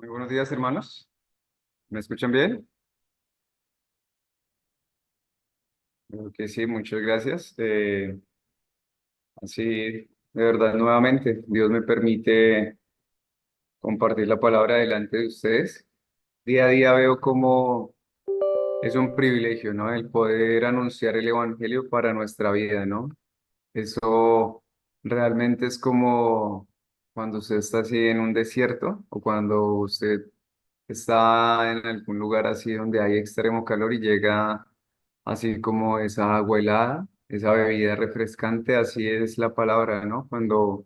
Muy buenos días, hermanos. ¿Me escuchan bien? Creo que sí, muchas gracias. Así, de verdad, nuevamente, Dios me permite compartir la palabra delante de ustedes. Día a día veo cómo es un privilegio, ¿no? El poder anunciar el evangelio para nuestra vida, ¿no? Eso realmente es como cuando usted está así en un desierto o cuando usted está en algún lugar así donde hay extremo calor y llega así como esa agua helada, esa bebida refrescante, así es la palabra, ¿no? Cuando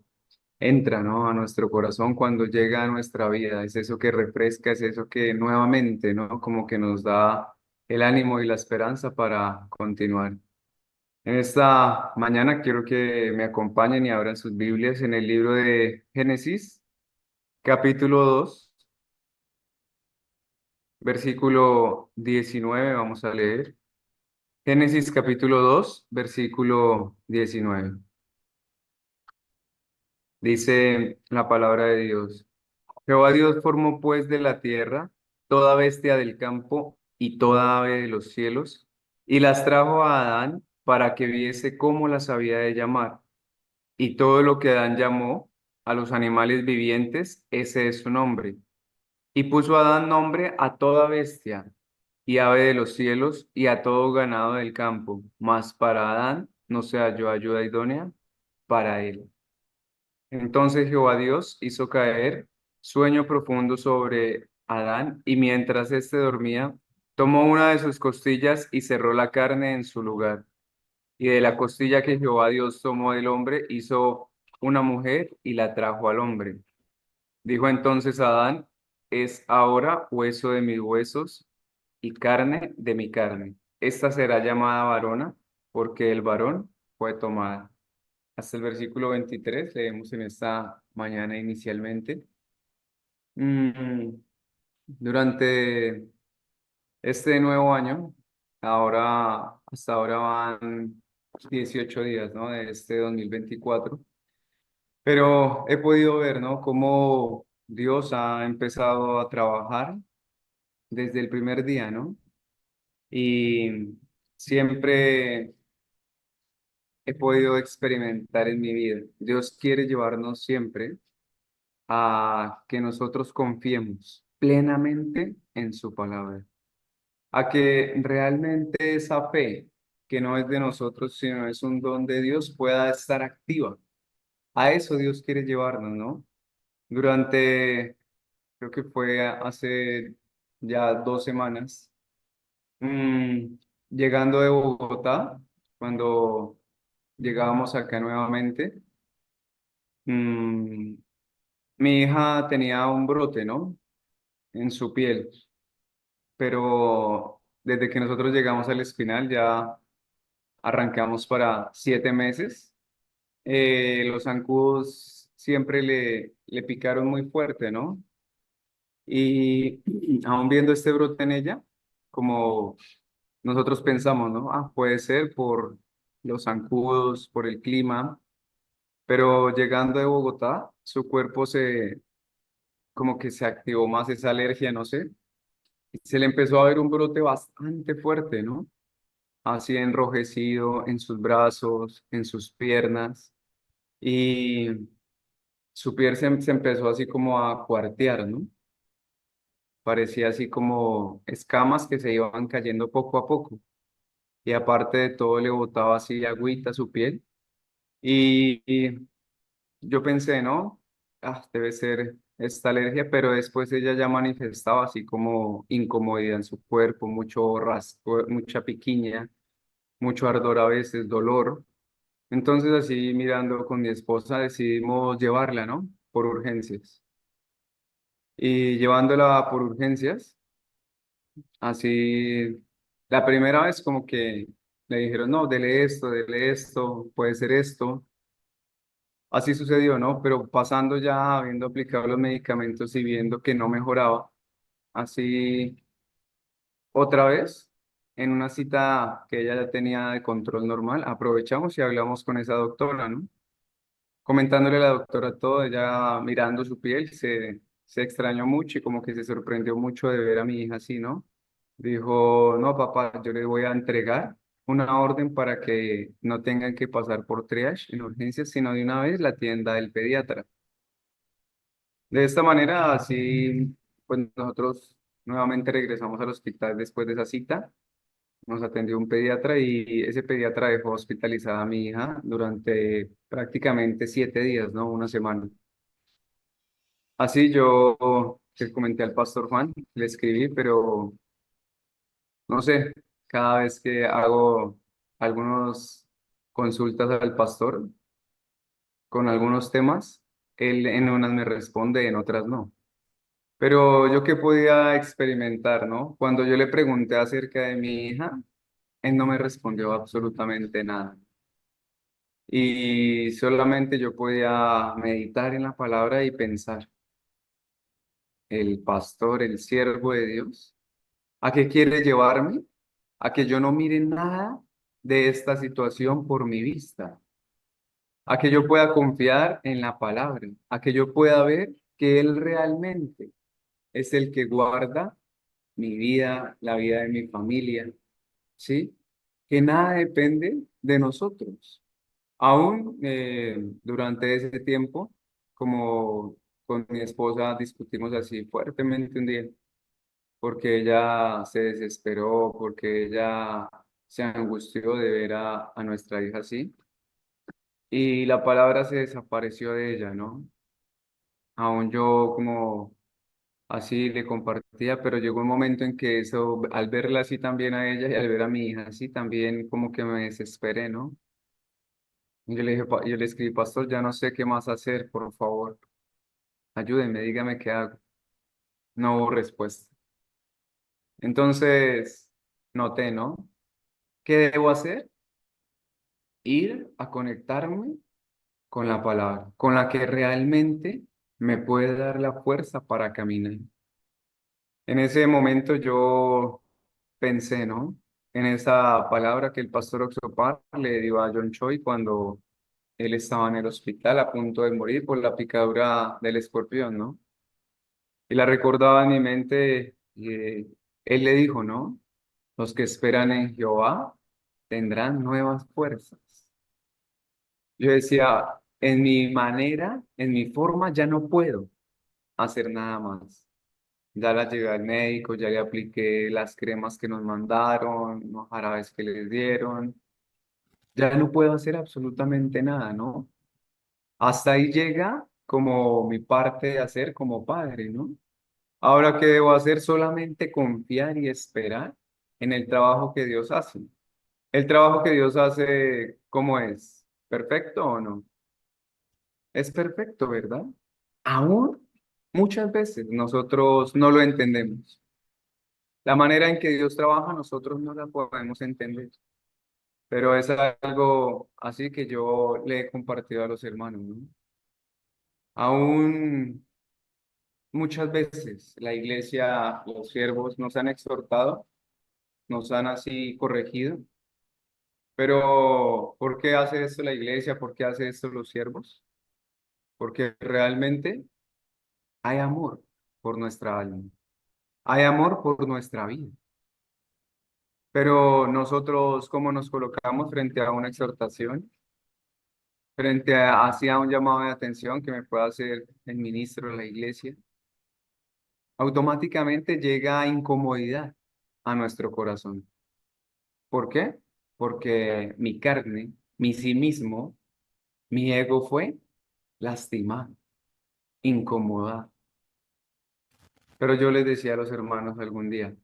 entra, ¿no? A nuestro corazón, cuando llega a nuestra vida, es eso que refresca, es eso que nuevamente, ¿no? Como que nos da el ánimo y la esperanza para continuar. En esta mañana quiero que me acompañen y abran sus Biblias en el libro de Génesis, capítulo 2, versículo 19, vamos a leer. Génesis capítulo 2, versículo 19. Dice la palabra de Dios. Jehová Dios formó pues de la tierra toda bestia del campo y toda ave de los cielos, y las trajo a Adán para que viese cómo las había de llamar. Y todo lo que Adán llamó a los animales vivientes, ese es su nombre. Y puso Adán nombre a toda bestia y ave de los cielos y a todo ganado del campo. Mas para Adán no se halló ayuda idónea para él. Entonces Jehová Dios hizo caer sueño profundo sobre Adán, y mientras éste dormía, tomó una de sus costillas y cerró la carne en su lugar. Y de la costilla que Jehová Dios tomó del hombre, hizo una mujer y la trajo al hombre. Dijo entonces Adán, es ahora hueso de mis huesos y carne de mi carne. Esta será llamada varona, porque el varón fue tomada. Hasta el versículo 23 leemos en esta mañana inicialmente. Mm, Durante este nuevo año, hasta ahora van 18 días, ¿no? De este 2024. Pero he podido ver, ¿no? Cómo Dios ha empezado a trabajar desde el primer día, ¿no? Y siempre he podido experimentar en mi vida. Dios quiere llevarnos siempre a que nosotros confiemos plenamente en su palabra, a que realmente esa fe, que no es de nosotros, sino es un don de Dios, pueda estar activa. A eso Dios quiere llevarnos, ¿no? Durante, creo que fue hace ya 2 semanas, mm, llegando de Bogotá, cuando llegábamos acá nuevamente, mm, mi hija tenía un brote, ¿no? En su piel, pero desde que nosotros llegamos al Espinal ya arrancamos para 7 meses. Los zancudos siempre le picaron muy fuerte, ¿no? Y aún viendo este brote en ella, como nosotros pensamos, ¿no? Ah, puede ser por los zancudos, por el clima, pero llegando de Bogotá, su cuerpo como que se activó más esa alergia, no sé, y se le empezó a ver un brote bastante fuerte, ¿no? Así enrojecido en sus brazos, en sus piernas, y su piel se empezó así como a cuartear, ¿no? Parecía así como escamas que se iban cayendo poco a poco. Y aparte de todo, le botaba así agüita a su piel. Y yo pensé, ¿no? Ah, debe ser esta alergia, pero después ella ya manifestaba así como incomodidad en su cuerpo, mucho rasgo, mucha piquiña, mucho ardor a veces, dolor. Entonces así mirando con mi esposa decidimos llevarla, ¿no? Por urgencias. Y llevándola por urgencias, así la primera vez como que le dijeron, no, dele esto, puede ser esto. Así sucedió, ¿no? Pero pasando ya, habiendo aplicado los medicamentos y viendo que no mejoraba, así otra vez, en una cita que ella ya tenía de control normal, aprovechamos y hablamos con esa doctora, ¿no? Comentándole a la doctora todo, ella mirando su piel, se extrañó mucho y como que se sorprendió mucho de ver a mi hija así, ¿no? Dijo, no, papá, yo le voy a entregar una orden para que no tengan que pasar por triage en urgencias, sino de una vez la atienda del pediatra. De esta manera, así, pues nosotros nuevamente regresamos al hospital después de esa cita. Nos atendió un pediatra y ese pediatra dejó hospitalizada a mi hija durante prácticamente 7 días, ¿no? Una semana. Así yo le comenté al pastor Juan, le escribí, pero no sé, cada vez que hago algunas consultas al pastor con algunos temas, él en unas me responde, en otras no. Pero yo qué podía experimentar, ¿no? Cuando yo le pregunté acerca de mi hija, él no me respondió absolutamente nada. Y solamente yo podía meditar en la palabra y pensar, el pastor, el siervo de Dios, ¿a qué quiere llevarme? A que yo no mire nada de esta situación por mi vista, a que yo pueda confiar en la palabra, a que yo pueda ver que Él realmente es el que guarda mi vida, la vida de mi familia, ¿sí? Que nada depende de nosotros. Aún durante ese tiempo, como con mi esposa discutimos así fuertemente un día, porque ella se desesperó, porque ella se angustió de ver a nuestra hija así, y la palabra se desapareció de ella, ¿no? Aún yo como así le compartía, pero llegó un momento en que eso, al verla así también a ella y al ver a mi hija así, también como que me desesperé, ¿no? Yo le dije, yo le escribí, pastor, ya no sé qué más hacer, por favor, ayúdeme, dígame qué hago. No hubo respuesta. Entonces, noté, ¿no? ¿Qué debo hacer? Ir a conectarme con la palabra, con la que realmente me puede dar la fuerza para caminar. En ese momento yo pensé, ¿no? En esa palabra que el pastor Oxopar le dio a John Choi cuando él estaba en el hospital a punto de morir por la picadura del escorpión, ¿no? Y la recordaba en mi mente y él le dijo, ¿no? Los que esperan en Jehová tendrán nuevas fuerzas. Yo decía, en mi manera, en mi forma, ya no puedo hacer nada más. Ya la llevé al médico, ya le apliqué las cremas que nos mandaron, los jarabes que les dieron. Ya no puedo hacer absolutamente nada, ¿no? Hasta ahí llega como mi parte de hacer como padre, ¿no? Ahora, ¿qué debo hacer? Solamente confiar y esperar en el trabajo que Dios hace. El trabajo que Dios hace, ¿cómo es? ¿Perfecto o no? Es perfecto, ¿verdad? Aún muchas veces nosotros no lo entendemos. La manera en que Dios trabaja, nosotros no la podemos entender. Pero es algo así que yo le he compartido a los hermanos, ¿no? Aún muchas veces la iglesia, los siervos nos han exhortado, nos han así corregido. Pero, ¿por qué hace esto la iglesia? ¿Por qué hace esto los siervos? Porque realmente hay amor por nuestra alma, hay amor por nuestra vida. Pero nosotros, ¿cómo nos colocamos frente a una exhortación? Frente a hacia un llamado de atención que me pueda hacer el ministro de la iglesia, automáticamente llega incomodidad a nuestro corazón. ¿Por qué? Porque mi carne, mi sí mismo, mi ego fue lastimado, incomodado. Pero yo les decía a los hermanos algún día,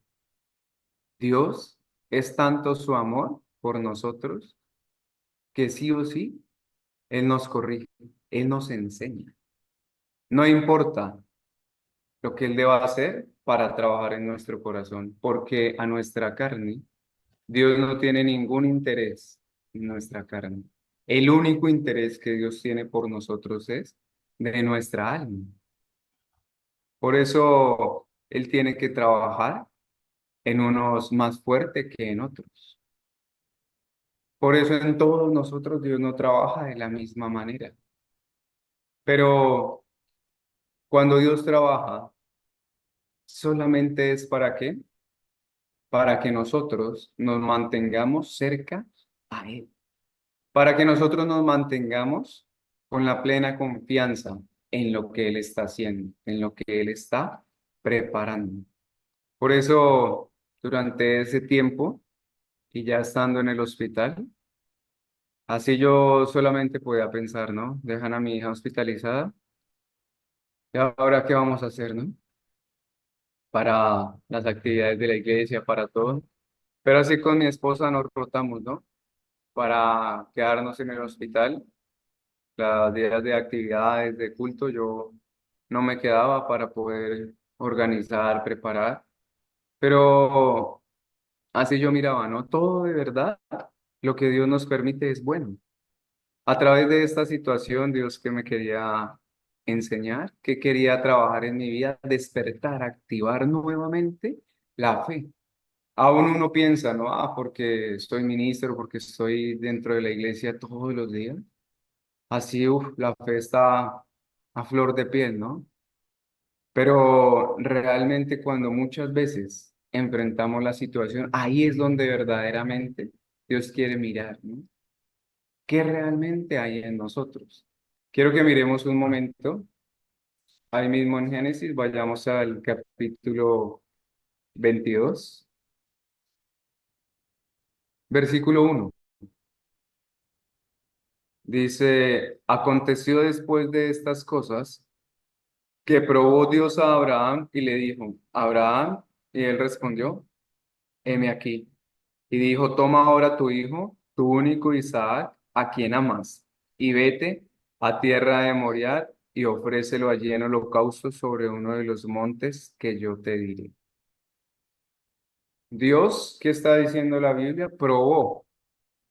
Dios es tanto su amor por nosotros que sí o sí, Él nos corrige, Él nos enseña. No importa lo que Él deba hacer para trabajar en nuestro corazón, porque a nuestra carne, Dios no tiene ningún interés en nuestra carne. El único interés que Dios tiene por nosotros es de nuestra alma. Por eso Él tiene que trabajar en unos más fuerte que en otros. Por eso en todos nosotros Dios no trabaja de la misma manera. Pero Cuando Dios trabaja, solamente es ¿para qué? Para que nosotros nos mantengamos cerca a Él, para que nosotros nos mantengamos con la plena confianza en lo que Él está haciendo, en lo que Él está preparando. Por eso, durante ese tiempo, y ya estando en el hospital, así yo solamente podía pensar, ¿no? Dejan a mi hija hospitalizada, ¿y ahora qué vamos a hacer, no? Para las actividades de la iglesia, para todo. Pero así con mi esposa nos rotamos, ¿no? Para quedarnos en el hospital. Las días de actividades, de culto, yo no me quedaba para poder organizar, preparar. Pero así yo miraba, ¿no? Todo de verdad, lo que Dios nos permite es bueno. A través de esta situación, Dios que me quería enseñar, que quería trabajar en mi vida, despertar, activar nuevamente la fe. Aún uno piensa, ¿no? Ah, porque soy ministro, porque estoy dentro de la iglesia todos los días. Así, la fe está a flor de piel, ¿no? Pero realmente cuando muchas veces enfrentamos la situación, ahí es donde verdaderamente Dios quiere mirar, ¿no? ¿Qué realmente hay en nosotros? Quiero que miremos un momento, ahí mismo en Génesis, vayamos al capítulo 22, versículo 1. Dice, aconteció después de estas cosas que probó Dios a Abraham y le dijo, Abraham, y él respondió, heme aquí. Y dijo, toma ahora tu hijo, tu único Isaac, a quien amas, y vete a tierra de Moriah y ofrécelo allí en holocausto sobre uno de los montes que yo te diré. Dios, ¿qué está diciendo la Biblia? Probó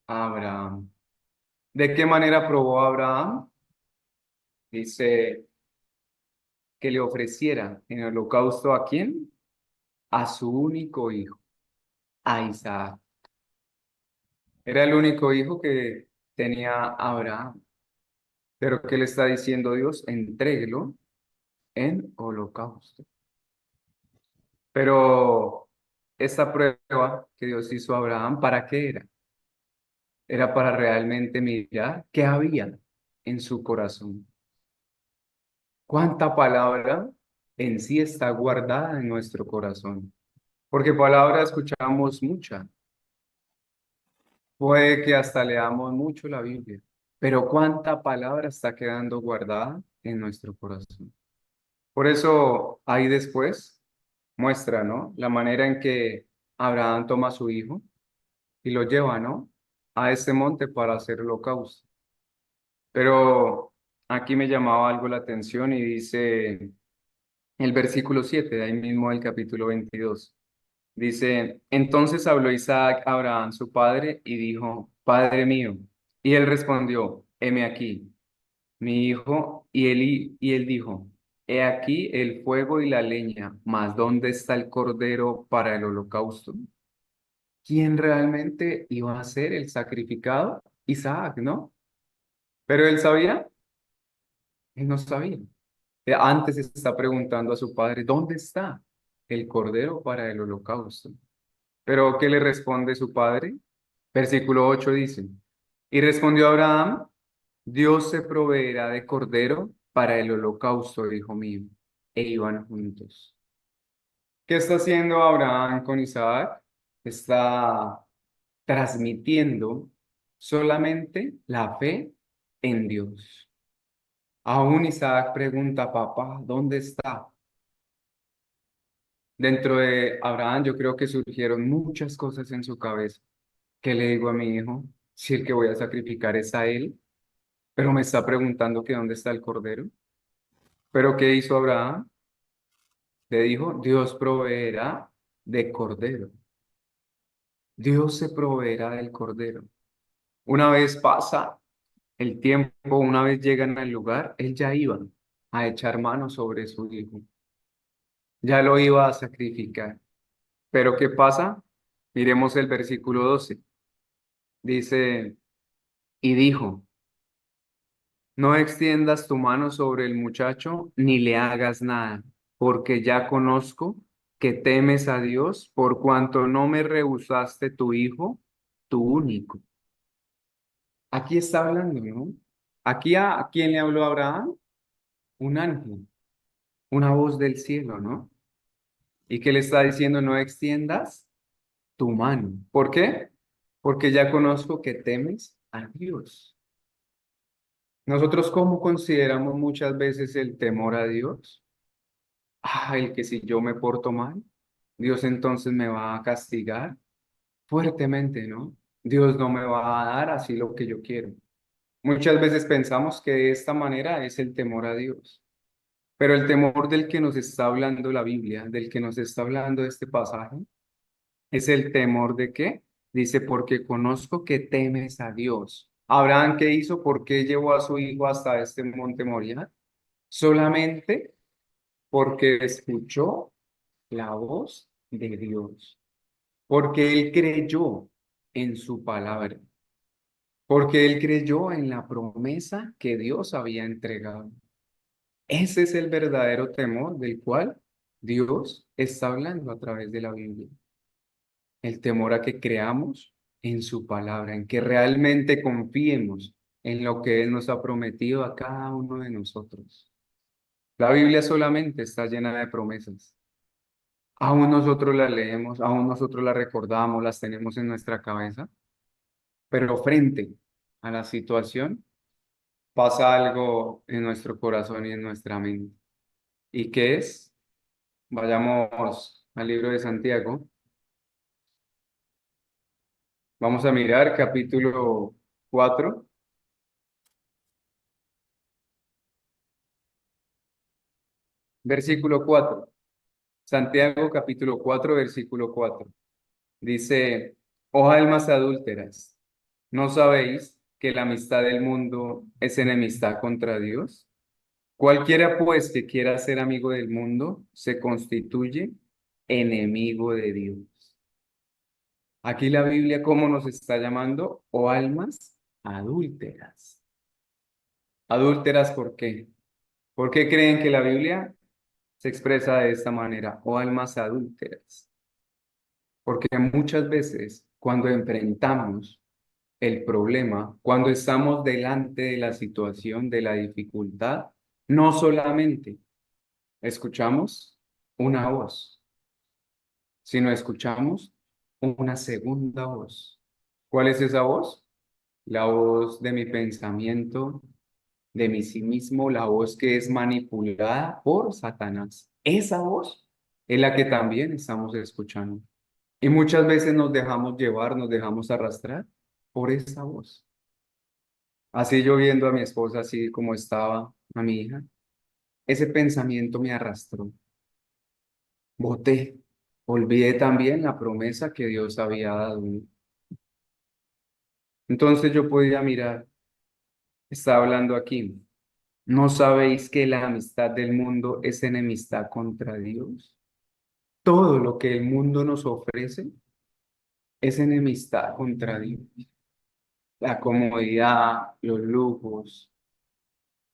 a Abraham. ¿De qué manera probó a Abraham? Dice que le ofreciera en holocausto ¿a quién? A su único hijo, a Isaac. Era el único hijo que tenía Abraham. Pero ¿qué le está diciendo Dios? Entréguelo en holocausto. Pero esta prueba que Dios hizo a Abraham, ¿para qué era? Era para realmente mirar qué había en su corazón. ¿Cuánta palabra en sí está guardada en nuestro corazón? Porque palabra escuchamos mucha. Puede que hasta leamos mucho la Biblia. Pero ¿cuánta palabra está quedando guardada en nuestro corazón? Por eso ahí después muestra, ¿no? La manera en que Abraham toma a su hijo y lo lleva, ¿no? A este monte para hacer holocausto. Pero aquí me llamaba algo la atención y dice el versículo 7 de ahí mismo del capítulo 22. Dice, entonces habló Isaac a Abraham, su padre, y dijo, Padre mío. Y él respondió, heme aquí, mi hijo, y él dijo, he aquí el fuego y la leña, mas ¿dónde está el cordero para el holocausto? ¿Quién realmente iba a ser el sacrificado? Isaac, ¿no? Pero él no sabía. Antes está preguntando a su padre, ¿dónde está el cordero para el holocausto? Pero ¿qué le responde su padre? Versículo 8 dice, y respondió Abraham, Dios se proveerá de cordero para el holocausto, hijo mío. E iban juntos. ¿Qué está haciendo Abraham con Isaac? Está transmitiendo solamente la fe en Dios. Aún Isaac pregunta, papá, ¿dónde está? Dentro de Abraham yo creo que surgieron muchas cosas en su cabeza. ¿Qué le digo a mi hijo? Si el que voy a sacrificar es a él, pero me está preguntando que dónde está el cordero. ¿Pero qué hizo Abraham? Le dijo, Dios proveerá de cordero. Dios se proveerá del cordero. Una vez pasa el tiempo, una vez llegan al lugar, él ya iba a echar mano sobre su hijo. Ya lo iba a sacrificar. Pero ¿qué pasa? Miremos el versículo 12. Dice, y dijo, No extiendas tu mano sobre el muchacho ni le hagas nada, porque ya conozco que temes a Dios por cuanto no me rehusaste tu hijo, tu único. Aquí está hablando, ¿no? Aquí a quién le habló Abraham, un ángel, una voz del cielo, ¿no? Y que le está diciendo, no extiendas tu mano. ¿Por qué? Porque ya conozco que temes a Dios. Nosotros, ¿cómo consideramos muchas veces el temor a Dios? El que si yo me porto mal, Dios entonces me va a castigar fuertemente, ¿no? Dios no me va a dar así lo que yo quiero. Muchas veces pensamos que de esta manera es el temor a Dios, pero el temor del que nos está hablando la Biblia, del que nos está hablando este pasaje, es el temor de qué? Dice, porque conozco que temes a Dios. Abraham, ¿qué hizo? ¿Por qué llevó a su hijo hasta este monte Moriah? Solamente porque escuchó la voz de Dios, porque él creyó en su palabra, porque él creyó en la promesa que Dios había entregado. Ese es el verdadero temor del cual Dios está hablando a través de la Biblia. El temor a que creamos en su palabra, en que realmente confiemos en lo que Él nos ha prometido a cada uno de nosotros. La Biblia solamente está llena de promesas. Aún nosotros las leemos, aún nosotros las recordamos, las tenemos en nuestra cabeza, pero frente a la situación pasa algo en nuestro corazón y en nuestra mente. ¿Y qué es? Vayamos al libro de Santiago. Vamos a mirar capítulo 4, versículo 4. Santiago capítulo 4, versículo 4. Dice, oh almas adúlteras, ¿no sabéis que la amistad del mundo es enemistad contra Dios? Cualquiera pues que quiera ser amigo del mundo se constituye enemigo de Dios. Aquí la Biblia, ¿cómo nos está llamando? O almas adúlteras. ¿Adúlteras por qué? ¿Por qué creen que la Biblia se expresa de esta manera? O almas adúlteras. Porque muchas veces cuando enfrentamos el problema, cuando estamos delante de la situación, de la dificultad, no solamente escuchamos una voz, sino escuchamos una segunda voz. ¿Cuál es esa voz? La voz de mi pensamiento, de mi sí mismo, la voz que es manipulada por Satanás. Esa voz es la que también estamos escuchando. Y muchas veces nos dejamos llevar, nos dejamos arrastrar por esa voz. Así yo viendo a mi esposa así como estaba, a mi hija, ese pensamiento me arrastró. Boté. Olvidé también la promesa que Dios había dado. Entonces yo podía mirar, está hablando aquí. ¿No sabéis que la amistad del mundo es enemistad contra Dios? Todo lo que el mundo nos ofrece es enemistad contra Dios. La comodidad, los lujos,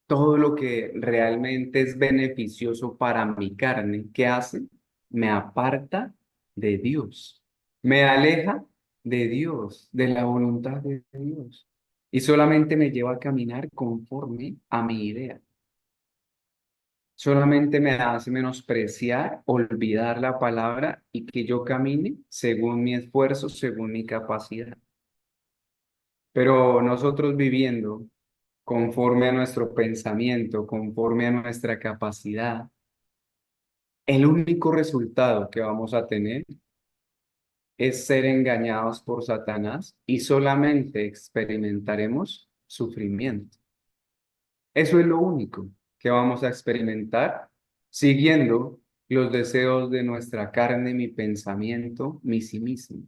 todo lo que realmente es beneficioso para mi carne, ¿qué hace? Me aparta de Dios, me aleja de Dios, de la voluntad de Dios, y solamente me lleva a caminar conforme a mi idea. Solamente me hace menospreciar, olvidar la palabra y que yo camine según mi esfuerzo, según mi capacidad. Pero nosotros viviendo conforme a nuestro pensamiento, conforme a nuestra capacidad, el único resultado que vamos a tener es ser engañados por Satanás y solamente experimentaremos sufrimiento. Eso es lo único que vamos a experimentar siguiendo los deseos de nuestra carne, mi pensamiento, mi sí mismo.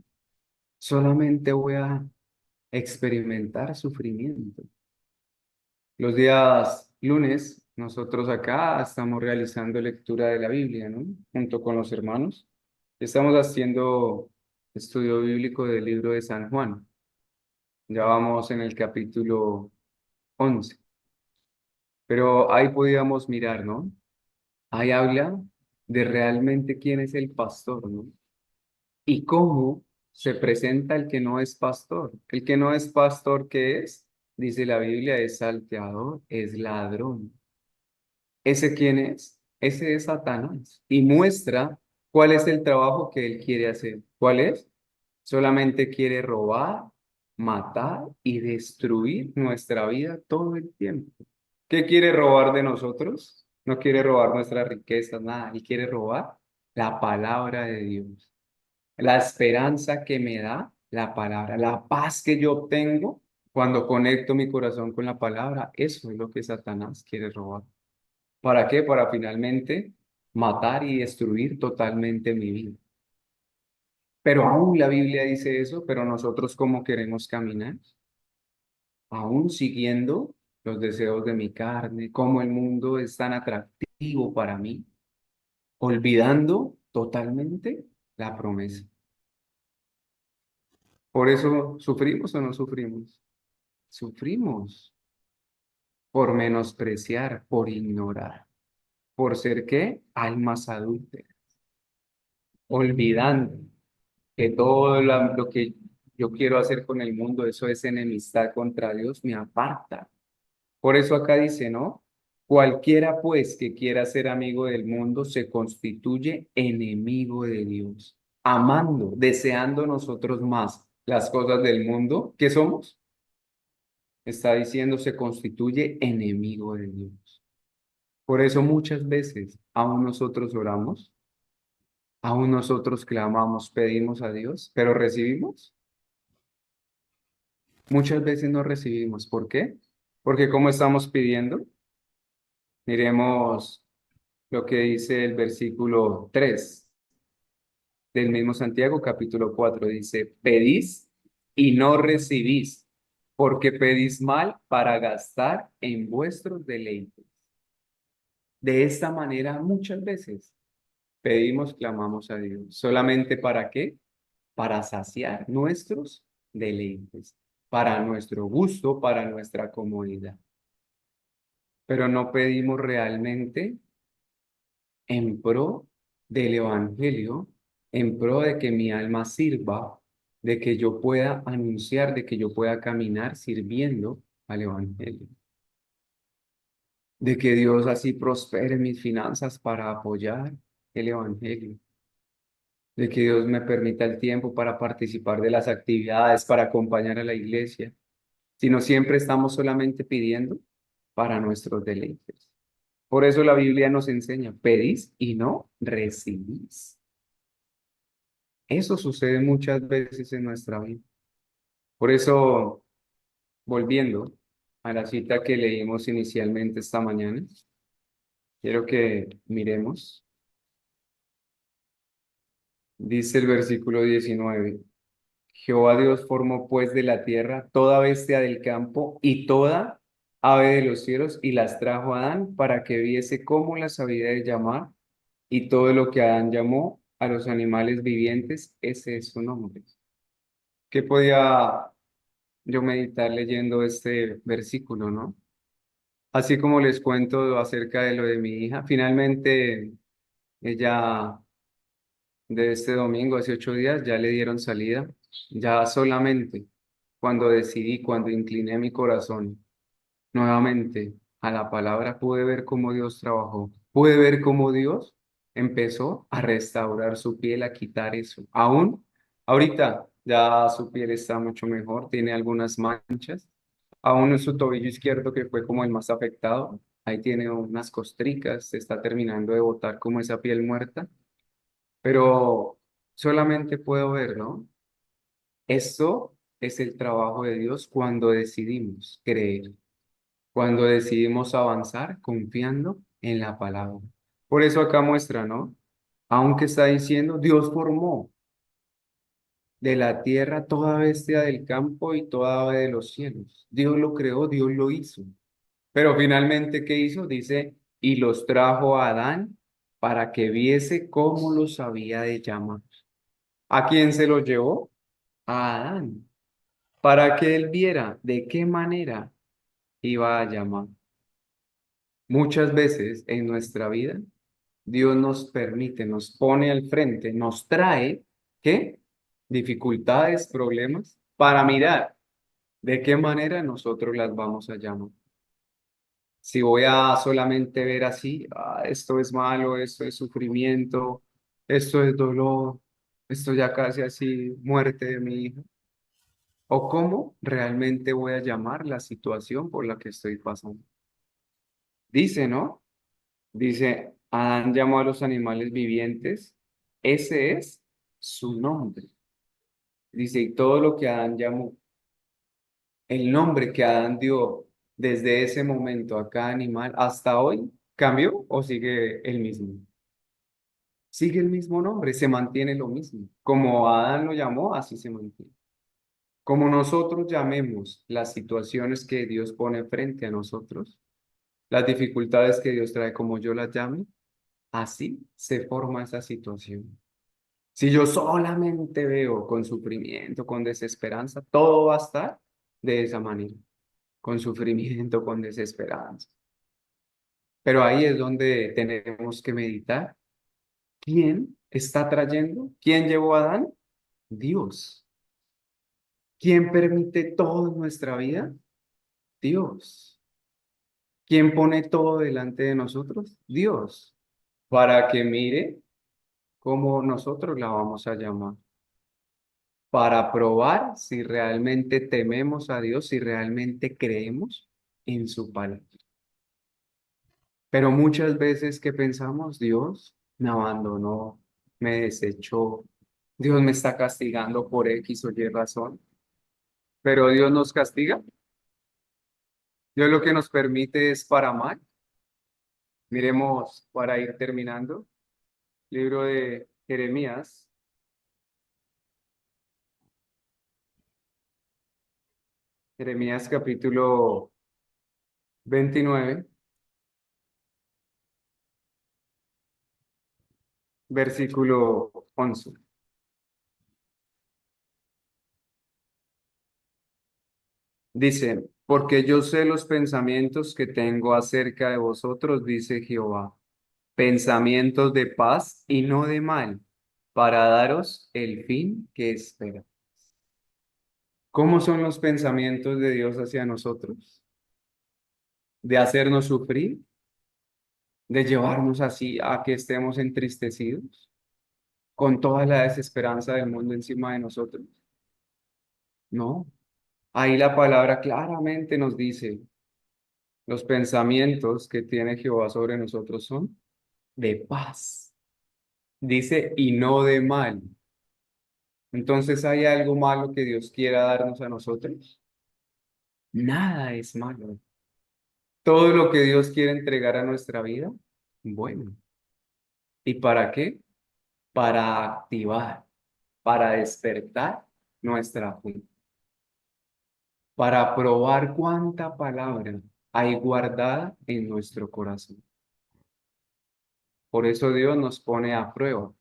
Solamente voy a experimentar sufrimiento. Los días lunes, nosotros acá estamos realizando lectura de la Biblia, ¿no? Junto con los hermanos. Estamos haciendo estudio bíblico del libro de San Juan. Ya vamos en el capítulo 11. Pero ahí podíamos mirar, ¿no? Ahí habla de realmente quién es el pastor, ¿no? Y cómo se presenta el que no es pastor. El que no es pastor, ¿qué es? Dice la Biblia, es salteador, es ladrón. ¿Ese quién es? Ese es Satanás. Y muestra cuál es el trabajo que él quiere hacer. ¿Cuál es? Solamente quiere robar, matar y destruir nuestra vida todo el tiempo. ¿Qué quiere robar de nosotros? No quiere robar nuestras riquezas, nada. Él quiere robar la palabra de Dios, la esperanza que me da la palabra, la paz que yo obtengo cuando conecto mi corazón con la palabra. Eso es lo que Satanás quiere robar. ¿Para qué? Para finalmente matar y destruir totalmente mi vida. Pero aún la Biblia dice eso, pero nosotros cómo queremos caminar, aún siguiendo los deseos de mi carne, cómo el mundo es tan atractivo para mí, olvidando totalmente la promesa. Por eso, ¿sufrimos o no sufrimos? Sufrimos por menospreciar, por ignorar, por ser ¿qué? Almas adúlteras, olvidando que todo lo que yo quiero hacer con el mundo, eso es enemistad contra Dios, me aparta. Por eso acá dice, ¿no? Cualquiera pues que quiera ser amigo del mundo se constituye enemigo de Dios, amando, deseando nosotros más las cosas del mundo. ¿Qué somos? Está diciendo se constituye enemigo de Dios. Por eso muchas veces aún nosotros oramos, aún nosotros clamamos, pedimos a Dios, pero recibimos. Muchas veces no recibimos. ¿Por qué? Porque como estamos pidiendo, miremos lo que dice el versículo 3 del mismo Santiago, capítulo 4. Dice, pedís y no recibís, porque pedís mal para gastar en vuestros deleites. De esta manera, muchas veces pedimos, clamamos a Dios. ¿Solamente para qué? Para saciar nuestros deleites, para nuestro gusto, para nuestra comodidad. Pero no pedimos realmente en pro del Evangelio, en pro de que mi alma sirva, de que yo pueda anunciar, de que yo pueda caminar sirviendo al Evangelio, de que Dios así prospere mis finanzas para apoyar el Evangelio, de que Dios me permita el tiempo para participar de las actividades, para acompañar a la iglesia, sino siempre estamos solamente pidiendo para nuestros deleites. Por eso la Biblia nos enseña, pedís y no recibís. Eso sucede muchas veces en nuestra vida. Por eso, volviendo a la cita que leímos inicialmente esta mañana, quiero que miremos. Dice el versículo 19. Jehová Dios formó pues de la tierra toda bestia del campo y toda ave de los cielos y las trajo a Adán para que viese cómo las había de llamar y todo lo que Adán llamó a los animales vivientes, ese es su nombre. ¿Qué podía yo meditar leyendo este versículo, no? Así como les cuento acerca de lo de mi hija, finalmente ella de este domingo, hace 8 días, ya le dieron salida, ya solamente cuando decidí, cuando incliné mi corazón nuevamente a la palabra, pude ver cómo Dios trabajó, pude ver cómo Dios empezó a restaurar su piel, a quitar eso. Aún ahorita ya su piel está mucho mejor, tiene algunas manchas, aún en su tobillo izquierdo que fue como el más afectado, ahí tiene unas costricas, se está terminando de botar como esa piel muerta, pero solamente puedo ver, ¿no? Esto es el trabajo de Dios cuando decidimos creer, cuando decidimos avanzar confiando en la palabra. Por eso acá muestra, ¿no? Aunque está diciendo, Dios formó de la tierra toda bestia del campo y toda ave de los cielos. Dios lo creó, Dios lo hizo. Pero finalmente, ¿qué hizo? Dice, y los trajo a Adán para que viese cómo los había de llamar. ¿A quién se los llevó? A Adán, para que él viera de qué manera iba a llamar. Muchas veces en nuestra vida, Dios nos permite, nos pone al frente, nos trae, ¿qué? Dificultades, problemas, para mirar de qué manera nosotros las vamos a llamar. Si voy a solamente ver así, esto es malo, esto es sufrimiento, esto es dolor, esto ya casi así, muerte de mi hijo, o cómo realmente voy a llamar la situación por la que estoy pasando. Dice, ¿no? Dice, Adán llamó a los animales vivientes, ese es su nombre. Dice, y todo lo que Adán llamó, el nombre que Adán dio desde ese momento a cada animal hasta hoy, ¿cambió o sigue el mismo? Sigue el mismo nombre, se mantiene lo mismo. Como Adán lo llamó, así se mantiene. Como nosotros llamemos las situaciones que Dios pone frente a nosotros, las dificultades que Dios trae, como yo las llame, así se forma esa situación. Si yo solamente veo con sufrimiento, con desesperanza, todo va a estar de esa manera, con sufrimiento, con desesperanza. Pero ahí es donde tenemos que meditar. ¿Quién está trayendo? ¿Quién llevó a Adán? Dios. ¿Quién permite todo en nuestra vida? Dios. ¿Quién pone todo delante de nosotros? Dios. Para que mire cómo nosotros la vamos a llamar. Para probar si realmente tememos a Dios, si realmente creemos en su palabra. Pero muchas veces que pensamos, Dios me abandonó, me desechó, Dios me está castigando por X o Y razón, pero Dios nos castiga, Dios lo que nos permite es para amar. Miremos para ir terminando, libro de Jeremías capítulo 29, versículo 11. Dice, porque yo sé los pensamientos que tengo acerca de vosotros, dice Jehová, pensamientos de paz y no de mal, para daros el fin que espera. ¿Cómo son los pensamientos de Dios hacia nosotros? De hacernos sufrir, de llevarnos así a que estemos entristecidos, con toda la desesperanza del mundo encima de nosotros. No, ahí la palabra claramente nos dice, los pensamientos que tiene Jehová sobre nosotros son de paz. Dice, y no de mal. Entonces, ¿hay algo malo que Dios quiera darnos a nosotros? Nada es malo. Todo lo que Dios quiere entregar a nuestra vida, bueno. ¿Y para qué? Para activar, para despertar nuestra fe, para probar cuánta palabra hay guardada en nuestro corazón. Por eso Dios nos pone a prueba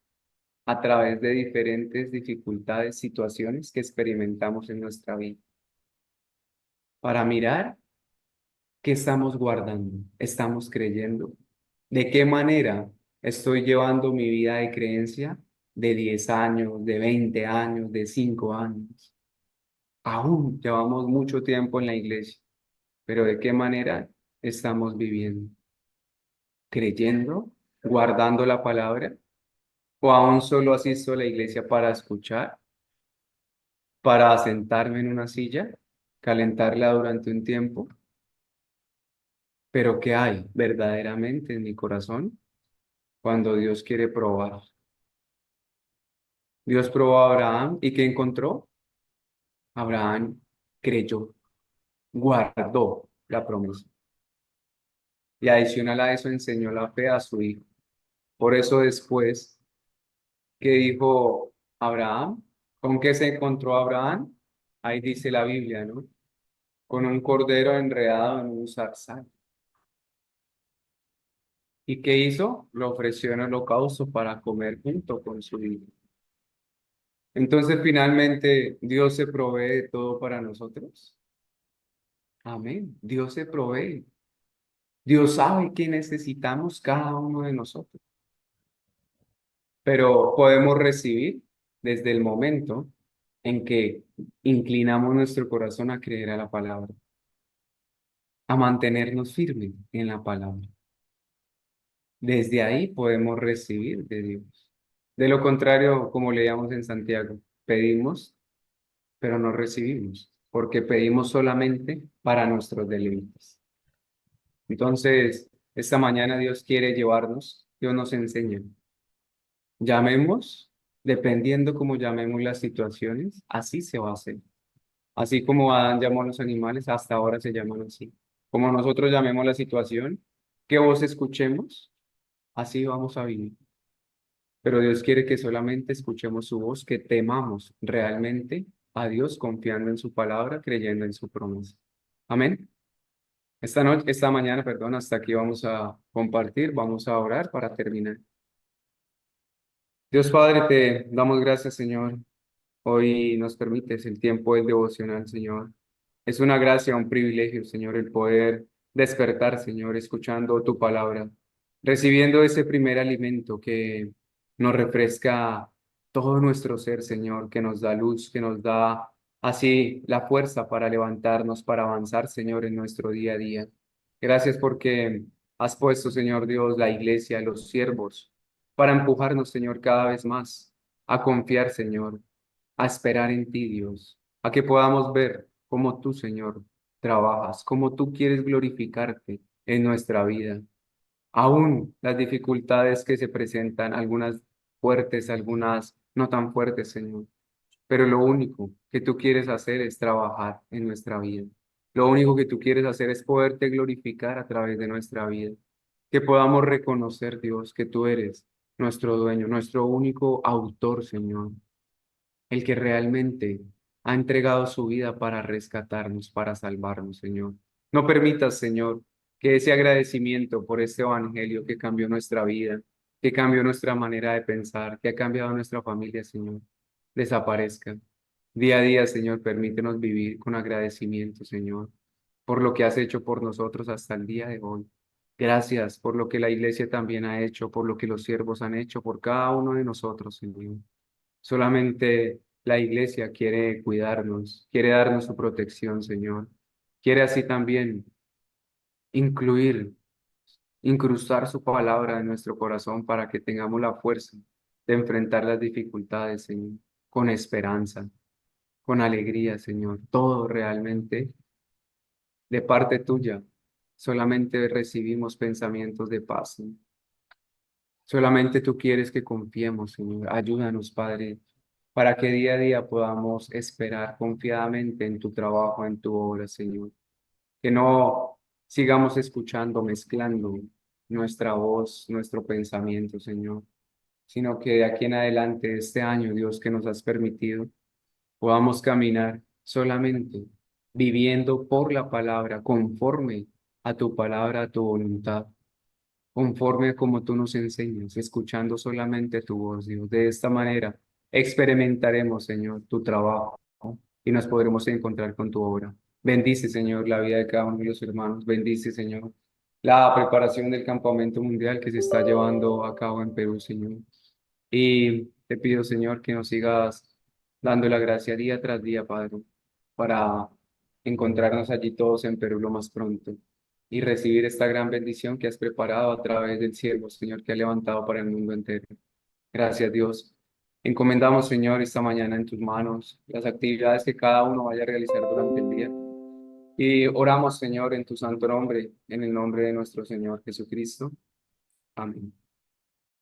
a través de diferentes dificultades, situaciones que experimentamos en nuestra vida, para mirar qué estamos guardando, estamos creyendo, de qué manera estoy llevando mi vida de creencia de 10 años, de 20 años, de 5 años. Aún llevamos mucho tiempo en la iglesia, pero de qué manera estamos viviendo, creyendo, guardando la palabra, o aún solo asisto a la iglesia para escuchar, para sentarme en una silla, calentarla durante un tiempo, pero ¿qué hay verdaderamente en mi corazón cuando Dios quiere probar? Dios probó a Abraham y ¿qué encontró? Abraham creyó, guardó la promesa y adicional a eso enseñó la fe a su hijo. Por eso después que dijo Abraham, ¿con qué se encontró Abraham? Ahí dice la Biblia, ¿no? Con un cordero enredado en un zarzal. ¿Y qué hizo? Lo ofreció en holocausto para comer junto con su hijo. Entonces, finalmente, Dios se provee de todo para nosotros. Amén. Dios se provee. Dios sabe que necesitamos cada uno de nosotros, pero podemos recibir desde el momento en que inclinamos nuestro corazón a creer a la palabra, a mantenernos firmes en la palabra. Desde ahí podemos recibir de Dios. De lo contrario, como leíamos en Santiago, pedimos, pero no recibimos, porque pedimos solamente para nuestros deleites. Entonces, esta mañana Dios quiere llevarnos, Dios nos enseña. Llamemos, dependiendo cómo llamemos las situaciones, así se va a hacer. Así como Adán llamó a los animales, hasta ahora se llaman así. Como nosotros llamemos la situación, que voz escuchemos, así vamos a vivir. Pero Dios quiere que solamente escuchemos su voz, que temamos realmente a Dios confiando en su palabra, creyendo en su promesa. Amén. Esta noche, esta mañana, perdón, hasta aquí vamos a compartir, vamos a orar para terminar. Dios Padre, te damos gracias, Señor. Hoy nos permites el tiempo del devocional, Señor. Es una gracia, un privilegio, Señor, el poder despertar, Señor, escuchando tu palabra, recibiendo ese primer alimento que nos refresca todo nuestro ser, Señor, que nos da luz, que nos da así la fuerza para levantarnos, para avanzar, Señor, en nuestro día a día. Gracias porque has puesto, Señor Dios, la iglesia, los siervos, para empujarnos, Señor, cada vez más a confiar, Señor, a esperar en ti, Dios, a que podamos ver cómo tú, Señor, trabajas, cómo tú quieres glorificarte en nuestra vida. Aún las dificultades que se presentan, algunas fuertes, algunas no tan fuertes, Señor, pero lo único que tú quieres hacer es trabajar en nuestra vida. Lo único que tú quieres hacer es poderte glorificar a través de nuestra vida. Que podamos reconocer, Dios, que tú eres nuestro dueño, nuestro único autor, Señor, el que realmente ha entregado su vida para rescatarnos, para salvarnos, Señor. No permitas, Señor, que ese agradecimiento por este evangelio que cambió nuestra vida, que cambió nuestra manera de pensar, que ha cambiado nuestra familia, Señor, desaparezca. Día a día, Señor, permítenos vivir con agradecimiento, Señor, por lo que has hecho por nosotros hasta el día de hoy. Gracias por lo que la iglesia también ha hecho, por lo que los siervos han hecho, por cada uno de nosotros, Señor. Solamente la iglesia quiere cuidarnos, quiere darnos su protección, Señor. Quiere así también incluir, incrustar su palabra en nuestro corazón para que tengamos la fuerza de enfrentar las dificultades, Señor, con esperanza, con alegría, Señor. Todo realmente de parte tuya. Solamente recibimos pensamientos de paz, Señor. Solamente tú quieres que confiemos, Señor. Ayúdanos, Padre, para que día a día podamos esperar confiadamente en tu trabajo, en tu obra, Señor. Que no sigamos escuchando, mezclando nuestra voz, nuestro pensamiento, Señor, sino que de aquí en adelante, este año, Dios, que nos has permitido, podamos caminar solamente viviendo por la palabra, conforme a tu palabra, a tu voluntad, conforme a como tú nos enseñas, escuchando solamente tu voz, Dios. De esta manera experimentaremos, Señor, tu trabajo y nos podremos encontrar con tu obra. Bendice, Señor, la vida de cada uno de los hermanos. Bendice, Señor, la preparación del campamento mundial que se está llevando a cabo en Perú, Señor. Y te pido, Señor, que nos sigas dando la gracia día tras día, Padre, para encontrarnos allí todos en Perú lo más pronto y recibir esta gran bendición que has preparado a través del siervo, Señor, que ha levantado para el mundo entero. Gracias, Dios. Encomendamos, Señor, esta mañana en tus manos las actividades que cada uno vaya a realizar durante el día. Y oramos, Señor, en tu santo nombre, en el nombre de nuestro Señor Jesucristo. Amén.